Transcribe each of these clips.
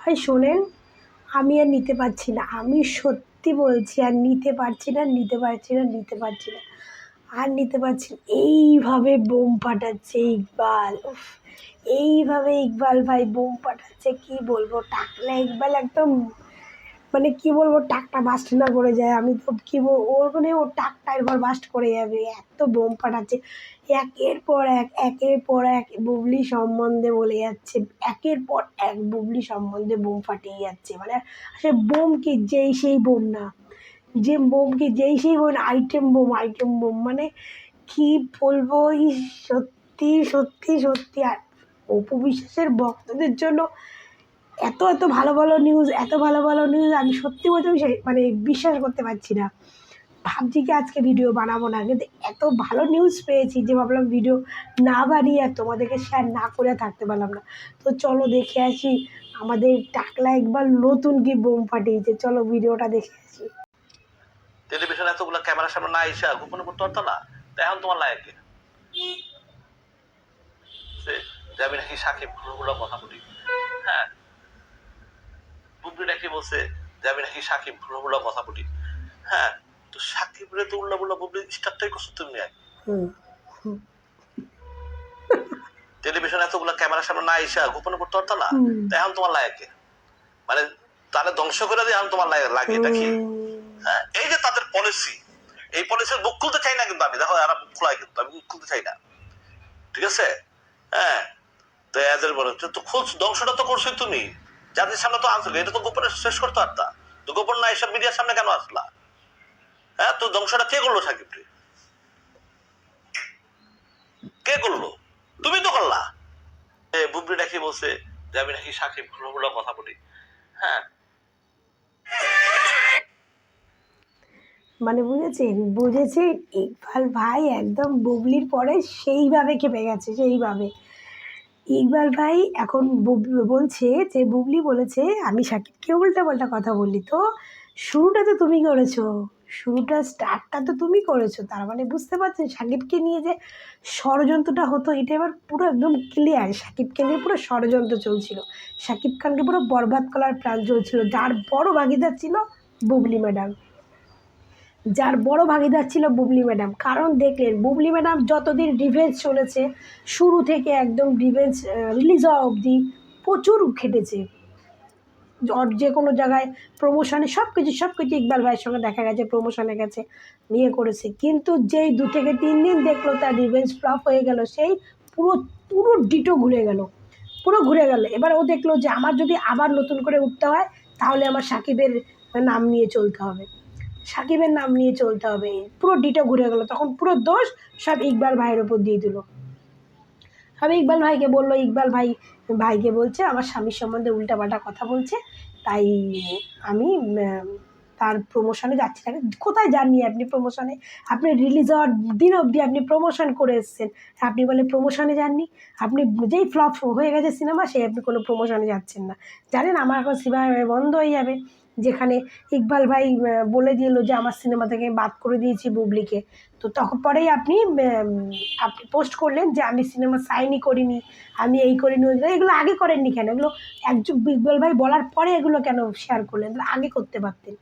ভাই শোনেন, আমি আর নিতে পারছি না, আমি সত্যি বলছি আর নিতে পারছি না, নিতে পারছি না, নিতে পারছি না, আর নিতে পারছি না। এইভাবে বোম ফাটাচ্ছে ইকবাল, উফ, এইভাবে ইকবাল ভাই বোম ফাটাচ্ছে, কি বলবো, টাকলা ইকবাল একদম, মানে কি বলবো, টাকটা বাস্ট না করে যায়, আমি তো কি ওর মানে ওর টাকটা এরপর বাস্ট করে যাবে, এত বোম ফাটাচ্ছে একের পর এক, একের পর এক বুবলি সম্বন্ধে বলে যাচ্ছে, একের পর এক বুবলি সম্বন্ধে বোম ফাটিয়ে যাচ্ছে, মানে সে বোম কি যেই সেই বোম না, যে বোম কি যেই সেই bomb, item bomb, item bomb, মানে কি বলবো, সত্যি সত্যি সত্যি। আর অপু বিশ্বাসের ভক্তদের জন্য এত এত ভালো ভালো নিউজ, এত ভালো ভালো নিউজ, আমি সত্যি বলতে আমি মানে বিশ্বাস করতে পারছি না। ভাবছি কি আজকে ভিডিও বানাবো না, কিন্তু এত ভালো নিউজ পেয়েছি যে ভাবলাম ভিডিও না বানিয়ে আর তোমাদেরকে শেয়ার না করে থাকতে পারলাম না। তো চলো দেখে আসি আমাদের টাকলা একবার নতুন কি বোম ফাটিয়েছে, চলো ভিডিওটা দেখে আসি। টেলিভিশন এতগুলো ক্যামেরার সামনে না এসে গোপন করতে পারতো না, তো এখন তোমার লাগে কি যে আমি নাকি সাকিব গুলো কথা বলি? হ্যাঁ, বুবলি নাকি বলছে যে আমি নাকি সাকিব গুলো কথা বলি। হ্যাঁ, তো সাকিব রে তো উল্লা বুল্লা বুবলি স্টারটাই করছো তুমি। টেলিভিশন এতগুলো ক্যামেরার সামনে না এসে গোপন করতে পারতো না, তো এখন তোমার লাগে কি? মানে তাহলে ধ্বংস করে দিয়ে এখন তোমার লাগে এটা কি? হ্যাঁ, এই যে তাদের পলিসি, এই পলিসির মুখ খুলতে চাই না কিন্তু আমি, দেখো এরা মুখ খোলায় কিন্তু আমি মুখ খুলতে চাই না, ঠিক আছে? হ্যাঁ, তো এদের বলে তো খুলছ, ধ্বংসটা তো করছোই তুমি, জাতির সামনে তো আনছো, এটা তো গোপনে শেষ করতে পারতা, তো গোপন না এসব মিডিয়ার সামনে কেন আসলা? হ্যাঁ, তো ধ্বংসটা কে করলো? সাকিব কে করলো? তুমি তো করলা। বুবলি নাকি বলছে যে আমি নাকি সাকিব গুলো কথা বলি। হ্যাঁ, মানে বুঝেছেন, বুঝেছেন, ইকবাল ভাই একদম বুবলির পরে সেইভাবে খেপে গেছে, সেইভাবে। ইকবাল ভাই এখন বলছে যে বুবলি বলেছে আমি সাকিবকে উল্টাপাল্টা কথা বললি, তো শুরুটা তো তুমি করেছো, শুরুটা স্টার্টটা তো তুমি করেছো, তার মানে বুঝতে পারছেন সাকিবকে নিয়ে যে ষড়যন্ত্রটা হতো এটা এবার পুরো একদম ক্লিয়ার, সাকিবকে নিয়ে পুরো ষড়যন্ত্র চলছিল, সাকিব খানকে পুরো বরবাদ করার প্ল্যান চলছিল, যার বড় ভাগিদার ছিল বুবলি ম্যাডাম, যার বড় ভাগিদার ছিল বুবলি ম্যাডাম। কারণ দেখলেন বুবলি ম্যাডাম যতদিন রিভেঞ্জ চলেছে, শুরু থেকে একদম রিভেঞ্জ রিলিজ হওয়া অবধি প্রচুর খেটেছে, যে কোনো জায়গায় প্রমোশনে সব কিছু ইকবাল ভাইয়ের সঙ্গে দেখা গেছে, প্রমোশনে গেছে, বিয়ে করেছে, কিন্তু যেই 2 থেকে 3 দিন দেখলো তার রিভেঞ্জ ফ্লপ হয়ে গেল, সেই পুরো পুরো ডিটো ঘুরে গেল, পুরো ঘুরে গেল। এবার ও দেখলো যে আমার যদি আবার নতুন করে উঠতে হয় তাহলে আমার সাকিবের নাম নিয়ে চলতে হবে, সাকিবের নাম নিয়ে চলতে হবে, পুরো ডিটো ঘুরে গেল, তখন পুরো দোষ সব ইকবাল ভাইয়ের ওপর দিয়ে দিল। আমি ইকবাল ভাইকে বললো, ইকবাল ভাইকে বলছে আমার স্বামীর সম্বন্ধে উল্টাপাল্টা কথা বলছে, তাই আমি তার প্রমোশনে যাচ্ছি না। কোথায় যাননি আপনি প্রমোশনে? আপনি রিলিজ হওয়ার দিন অবধি আপনি প্রমোশন করে এসছেন, আপনি বলে প্রমোশনে যাননি? আপনি যেই ফ্লপ হয়ে গেছে সিনেমা, সেই আপনি কোনো প্রমোশনে যাচ্ছেন না। জানেন আমার এখন সিনেমা বন্ধ হয়ে যাবে, যেখানে ইকবাল ভাই বলে দিল যে আমার সিনেমা থেকে বাদ করে দিয়েছি বুবলিকে, তো তখন পরেই আপনি পোস্ট করলেন যে আমি সিনেমা সাইনই করিনি, আমি এই করিনি, এগুলো আগে করেননি কেন? এগুলো একজন ইকবাল ভাই বলার পরে এগুলো কেন শেয়ার করলেন? আগে করতে পারতেন,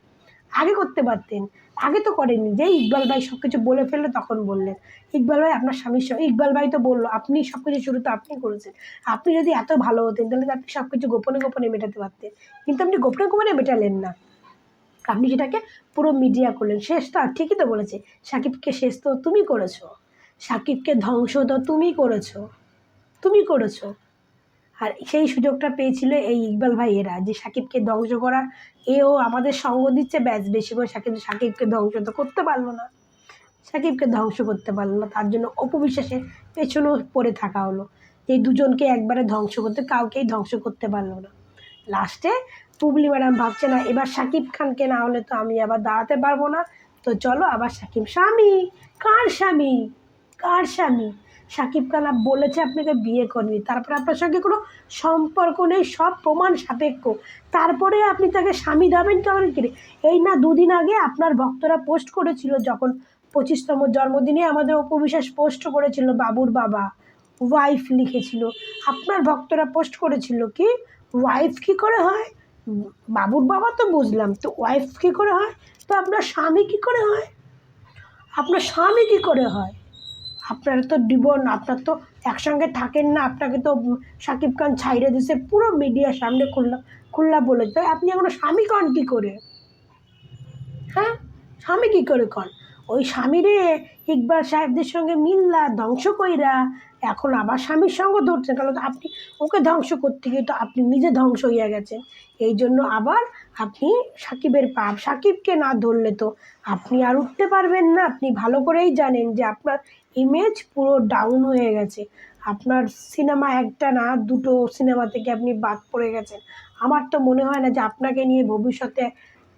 আগে করতে পারতেন, আগে তো করেননি, যেই ইকবাল ভাই সব কিছু বলে ফেললো তখন বললেন। ইকবাল ভাই আপনার স্বামীর সঙ্গে, ইকবাল ভাই তো বললো আপনি সব কিছু শুরু তো আপনি করেছেন, আপনি যদি এত ভালো হতেন তাহলে আপনি সব কিছু গোপনে গোপনে মেটাতে পারতেন, কিন্তু আপনি গোপনে গোপনে মেটালেন না, আপনি সেটাকে পুরো মিডিয়া করলেন। শেষ তো ঠিকই তো বলেছে, সাকিবকে শেষ তো তুমি করেছো, সাকিবকে ধ্বংস তো তুমি করেছো, তুমি করেছো। আর সেই সুযোগটা পেয়েছিল এই ইকবাল ভাইয়েরা, যে সাকিবকে ধ্বংস করার, এও আমাদের সঙ্গ দিচ্ছে, ব্যাস বেশি করে সাকিবকে ধ্বংস তো করতে পারলো না, সাকিবকে ধ্বংস করতে পারলো না, তার জন্য অপু বিশ্বাসের পেছনেও পড়ে থাকা হলো, এই দুজনকে একবারে ধ্বংস করতে, কাউকেই ধ্বংস করতে পারলো না। লাস্টে বুবলি ম্যাডাম ভাবছে না এবার সাকিব খানকে না হলে তো আমি আবার দাঁড়াতে পারবো না, তো চলো আবার সাকিব, স্বামী কার স্বামী, কার স্বামী? সাকিব খান বলেছে আপনাকে বিয়ে করবি, তারপরে আপনার সঙ্গে কোনো সম্পর্ক নেই, সব প্রমাণ সাপেক্ষ, তারপরে আপনি তাকে স্বামী দাবেন কেমন করে? এই না 2 দিন আগে আপনার ভক্তরা পোস্ট করেছিল, যখন 25তম জন্মদিনে আমাদের অপু বিশ্বাস পোস্ট করেছিল, বাবুর বাবা ওয়াইফ লিখেছিল, আপনার ভক্তরা পোস্ট করেছিল কি ওয়াইফ কী করে হয়? বাবুর বাবা তো বুঝলাম, তো ওয়াইফ কী করে হয়? তো আপনার স্বামী কী করে হয়? আপনার স্বামী কী করে হয়? আপনারা তো আপনার তো একসঙ্গে থাকেন না, আপনাকে তো শাকিব খান ছাইড়ে দিছে পুরো মিডিয়ার সামনে খুল্লা বলে, তো আপনি এখনো স্বামী কন কী করে? হ্যাঁ, স্বামী কী করে কন? ওই স্বামীরে ইকবাল সাহেবদের সঙ্গে মিল্লা ধ্বংস কইরা এখন আবার স্বামীর সঙ্গ ধরছেন, কারণ আপনি ওকে ধ্বংস করতে গিয়ে তো আপনি নিজে ধ্বংস হইয়া গেছেন। এই জন্য আবার আপনি সাকিবকে না ধরলে তো আপনি আর উঠতে পারবেন না। আপনি ভালো করেই জানেন যে আপনার ইমেজ পুরো ডাউন হয়ে গেছে। আপনার সিনেমা একটা না দুটো সিনেমা থেকে আপনি বাদ পড়ে গেছেন। আমার তো মনে হয় না যে আপনাকে নিয়ে ভবিষ্যতে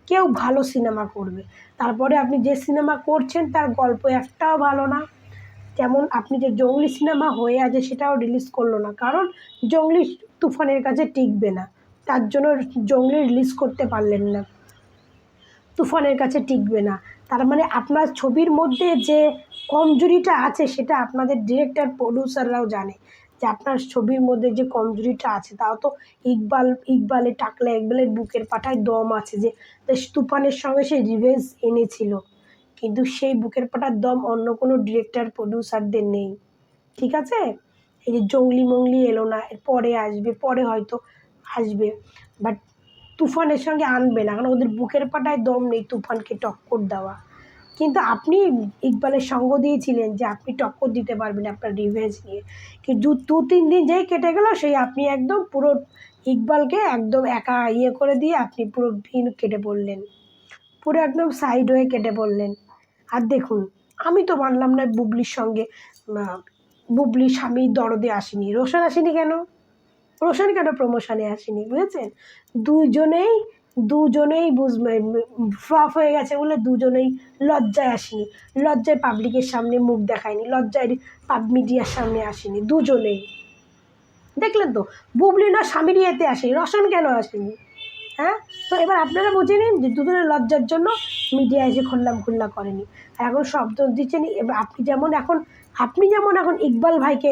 কেউ ভালো সিনেমা করবে। তারপরে আপনি যে সিনেমা করছেন তার গল্প একটাও ভালো না। যেমন আপনি যে জঙ্গলি সিনেমা হয়ে আছে সেটাও রিলিজ করলো না, কারণ জঙ্গলি তুফানের কাছে টিকবে না, তার জন্য জঙ্গলি রিলিজ করতে পারলেন না, তুফানের কাছে টিকবে না। তার মানে আপনার ছবির মধ্যে যে কমজোরিটা আছে সেটা আপনাদের ডিরেক্টর প্রডিউসাররাও জানে যে আপনার ছবির মধ্যে যে কমজোরিটা আছে। তাও তো ইকবালের বুকের পাটায় দম আছে, যে তুফানের সঙ্গে সে রিভেঞ্জ এনেছিল, কিন্তু সেই বুকের পাটার দম অন্য কোনো ডিরেক্টর প্রডিউসারদের নেই। ঠিক আছে, এই যে জঙ্গলি এলো না, পরে আসবে, পরে হয়তো আসবে, বাট তুফানের সঙ্গে আনবে না, কারণ ওদের বুকের পাটায় দম নেই তুফানকে টক্কর দেওয়া। কিন্তু আপনি ইকবালের সঙ্গ দিয়েছিলেন যে আপনি টক্কর দিতে পারবেন আপনার রিভেঞ্জ নিয়ে, কিন্তু 2-3 দিন যেই কেটে গেল সেই আপনি একদম পুরো ইকবালকে একদম একা করে দিয়ে আপনি পুরো কেটে পড়লেন, পুরো একদম সাইড হয়ে কেটে পড়লেন। আর দেখুন, আমি তো মানলাম না বুবলির সঙ্গে বুবলির স্বামী দরদে আসেনি, রোশন আসেনি কেন? রোশন কেন প্রমোশনে আসেনি? বুঝেছেন, দুজনেই ফ্লপ হয়ে গেছে বলে দুজনেই লজ্জায় আসেনি, লজ্জায় পাবলিকের সামনে মুখ দেখায়নি, লজ্জায় মিডিয়ার সামনে আসেনি দুজনেই। দেখলেন তো, বুবলি না স্বামীর ইয়েতে আসেনি, রোশন কেন আসেনি? হ্যাঁ, তো এবার আপনারা বুঝে নিন যে দুজনের লজ্জার জন্য মিডিয়া এসে খুল্লা করেনি। আর এখন শব্দ দিচ্ছেন, এবার আপনি যেমন এখন ইকবাল ভাইকে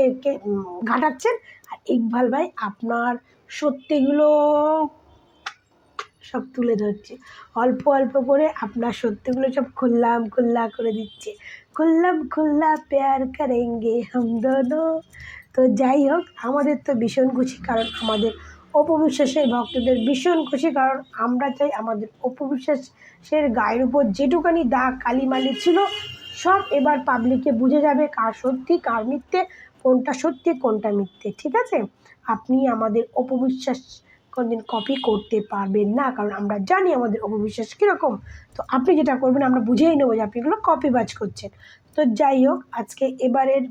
ঘাটাচ্ছেন, আর ইকবাল ভাই আপনার সত্যিগুলো সব তুলে ধরছে, অল্প অল্প করে আপনার সত্যিগুলো সব খুল্লা করে দিচ্ছে। খুল্লা প্যার করেঙ্গে হাম দোনো। তো যাই হোক, আমাদের তো ভীষণ খুশি, কারণ আমাদের অপবিশ্বাসের ভক্তদের ভীষণ খুশি, কারণ আমরা চাই আমাদের অপবিশ্বাসের গায়ের উপর যেটুকানি দাগ কালিমালি ছিল সব এবার পাবলিকে বুঝে যাবে কার সত্যি কার মিথ্যে, কোনটা সত্যি কোনটা মিথ্যে। ঠিক আছে, আপনি আমাদের অপবিশ্বাস কোনদিন কপি করতে পারবেন না, কারণ আমরা জানি আমাদের অপবিশ্বাস কীরকম। তো আপনি যেটা করবেন আমরা বুঝেই নেবো যে আপনি এগুলো কপিবাজ করছেন। তো যাই হোক, আজকে এবারের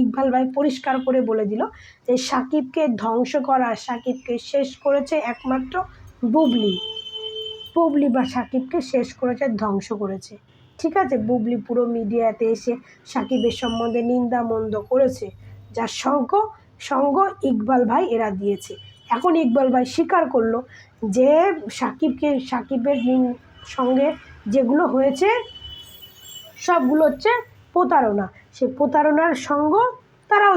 ইকবাল ভাই পরিষ্কার করে বলে দিল যে সাকিবকে ধ্বংস করা, সাকিবকে শেষ করেছে একমাত্র বুবলি বা সাকিবকে শেষ করেছে, ধ্বংস করেছে। ঠিক আছে, বুবলি পুরো মিডিয়াতে এসে সাকিবের সম্বন্ধে নিন্দা মন্দ করেছে, যার সঙ্গ ইকবাল ভাই এরা দিয়েছে। এখন ইকবাল ভাই স্বীকার করলো যে সাকিবের সঙ্গে যেগুলো হয়েছে সবগুলো হচ্ছে প্রতারণা, সে প্রতারণার সঙ্গ তারাও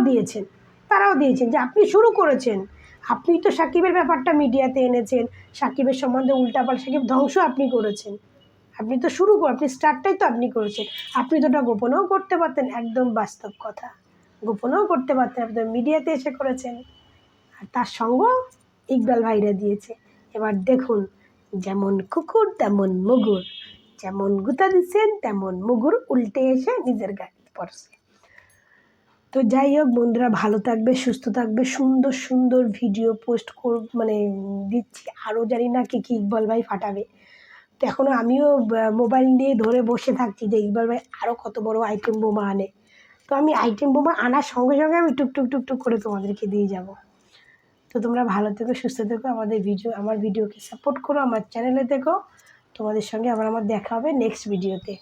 দিয়েছেন যে আপনি শুরু করেছেন, আপনি তো সাকিবের ব্যাপারটা মিডিয়াতে এনেছেন, সাকিবের সম্বন্ধে উল্টাপাল্টা, সাকিব ধ্বংস আপনি করেছেন, আপনি তো আপনি স্টার্টটাই তো আপনি করেছেন। আপনি তো ওটা গোপনেও করতে পারতেন, একদম বাস্তব কথা, গোপনেও করতে পারতেন, আপনি মিডিয়াতে এসে করেছেন, আর তার সঙ্গ ইকবাল ভাইরা দিয়েছে। এবার দেখুন, যেমন কুকুর তেমন মুগুর, যেমন গুতা দিচ্ছেন তেমন মুগুর উল্টে এসে নিজের গায়ে পড়ছে। তো যাই হোক বন্ধুরা, ভালো থাকবে, সুস্থ থাকবে, সুন্দর সুন্দর ভিডিও পোস্ট দিচ্ছি, আরও জানি না কি ইকবাল ভাই ফাটাবে। তো এখনও আমিও মোবাইল নিয়ে ধরে বসে থাকছি যে ইকবাল ভাই আরও কত বড় আইটেম বোমা আনে। তো আমি আইটেম বোমা আনার সঙ্গে সঙ্গে আমি টুকটুক করে তোমাদেরকে দিয়ে যাব। তো তোমরা ভালো থেকো, সুস্থ থেকো, আমার ভিডিওকে সাপোর্ট করো, আমার চ্যানেলে থেকো। তোমাদের সঙ্গে আবার আমার দেখা হবে নেক্সট ভিডিওতে।